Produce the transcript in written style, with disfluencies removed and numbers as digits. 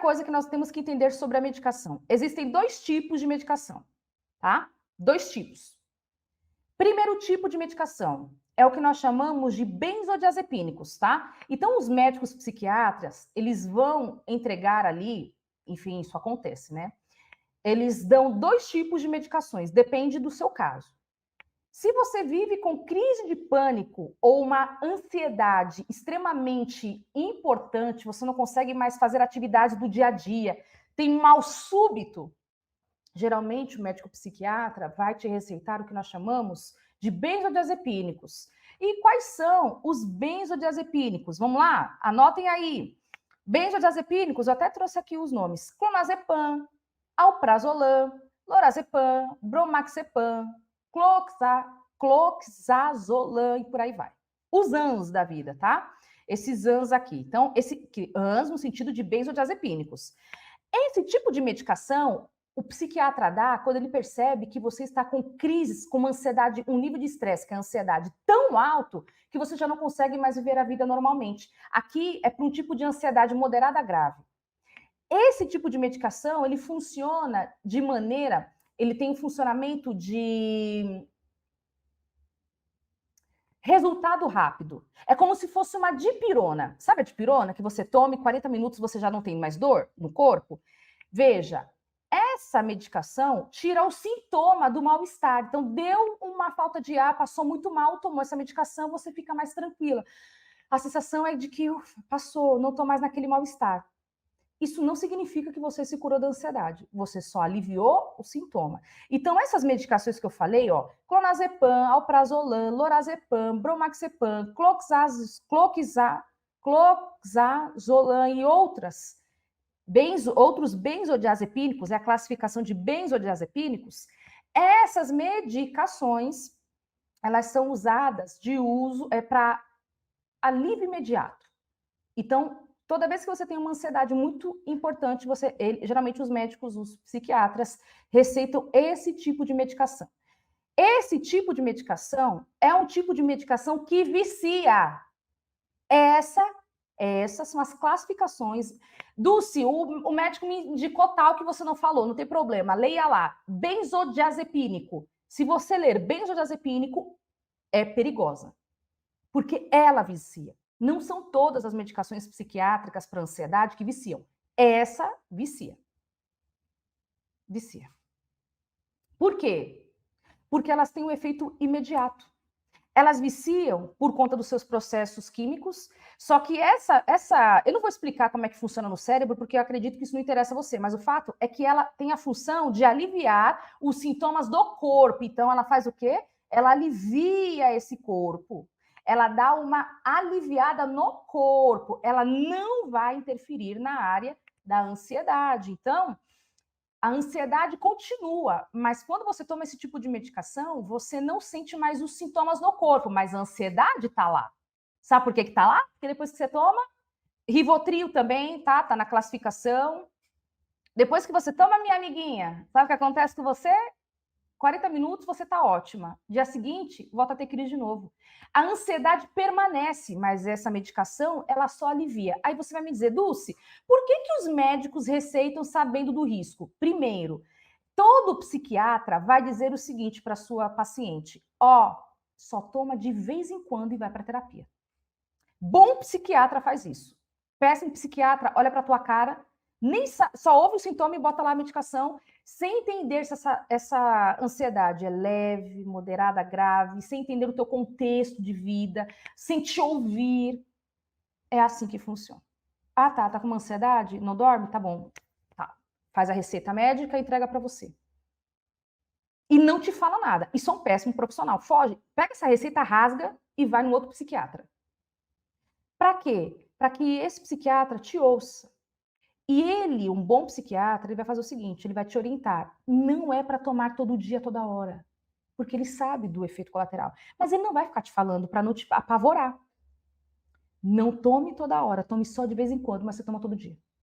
coisa que nós temos que entender sobre a medicação. Existem 2 tipos de medicação, tá? 2 tipos. Primeiro tipo de medicação é o que nós chamamos de benzodiazepínicos, tá? Então, os médicos psiquiatras, eles vão entregar ali, enfim, isso acontece, né? Eles dão 2 tipos de medicações, depende do seu caso. Se você vive com crise de pânico ou uma ansiedade extremamente importante, você não consegue mais fazer atividades do dia a dia, tem um mal súbito, geralmente o médico psiquiatra vai te receitar o que nós chamamos de benzodiazepínicos. E quais são os benzodiazepínicos? Vamos lá? Anotem aí. Benzodiazepínicos, eu até trouxe aqui os nomes: clonazepam, alprazolam, lorazepam, bromoxepam, cloxazolam e por aí vai. Os ANs da vida, tá? Esses ANs aqui. Então, esse ANs no sentido de benzodiazepínicos. Esse tipo de medicação o psiquiatra dá quando ele percebe que você está com crises, com uma ansiedade, um nível de estresse, que é a ansiedade tão alto que você já não consegue mais viver a vida normalmente. Aqui é para um tipo de ansiedade moderada a grave. Esse tipo de medicação, ele funciona de maneira, ele tem um funcionamento de resultado rápido. É como se fosse uma dipirona. Sabe a dipirona que você toma e 40 minutos você já não tem mais dor no corpo? Veja, essa medicação tira o sintoma do mal-estar. Então, deu uma falta de ar, passou muito mal, tomou essa medicação, você fica mais tranquila. A sensação é de que passou, não estou mais naquele mal-estar. Isso não significa que você se curou da ansiedade, você só aliviou o sintoma. Então, essas medicações que eu falei, ó, clonazepam, alprazolam, lorazepam, bromoxepam, cloxazolam e outros benzodiazepínicos, é a classificação de benzodiazepínicos, essas medicações, elas são usadas de uso para alívio imediato. Então, toda vez que você tem uma ansiedade muito importante, geralmente os médicos, os psiquiatras, receitam esse tipo de medicação. Esse tipo de medicação é um tipo de medicação que vicia. Essas são as classificações. Dulce, o médico me indicou tal que você não falou, não tem problema, leia lá. Benzodiazepínico. Se você ler benzodiazepínico, é perigosa, porque ela vicia. Não são todas as medicações psiquiátricas para ansiedade que viciam. Essa vicia. Vicia. Por quê? Porque elas têm um efeito imediato. Elas viciam por conta dos seus processos químicos, só que eu não vou explicar como é que funciona no cérebro, porque eu acredito que isso não interessa a você, mas o fato é que ela tem a função de aliviar os sintomas do corpo. Então, ela faz o quê? Ela alivia esse corpo. Ela dá uma aliviada no corpo. Ela não vai interferir na área da ansiedade. Então, a ansiedade continua, mas quando você toma esse tipo de medicação, você não sente mais os sintomas no corpo, mas a ansiedade está lá. Sabe por que está lá? Porque depois que você toma, Rivotril também, tá na classificação. Depois que você toma, minha amiguinha, sabe o que acontece com você? 40 minutos você está ótima. Dia seguinte, volta a ter crise de novo. A ansiedade permanece, mas essa medicação, ela só alivia. Aí você vai me dizer, Dulce, por que os médicos receitam sabendo do risco? Primeiro, todo psiquiatra vai dizer o seguinte para sua paciente: ó, só toma de vez em quando e vai para terapia. Bom psiquiatra faz isso. Péssimo psiquiatra olha para tua cara, nem só ouve o sintoma e bota lá a medicação, sem entender se essa ansiedade é leve, moderada, grave, sem entender o teu contexto de vida, sem te ouvir. É assim que funciona. Ah, tá com uma ansiedade? Não dorme? Tá bom. Tá. Faz a receita médica e entrega para você. E não te fala nada. Isso é um péssimo profissional. Foge, pega essa receita, rasga e vai no outro psiquiatra. Para quê? Para que esse psiquiatra te ouça. E ele, um bom psiquiatra, ele vai fazer o seguinte, ele vai te orientar. Não é para tomar todo dia, toda hora, porque ele sabe do efeito colateral. Mas ele não vai ficar te falando para não te apavorar. Não tome toda hora, tome só de vez em quando, mas você toma todo dia.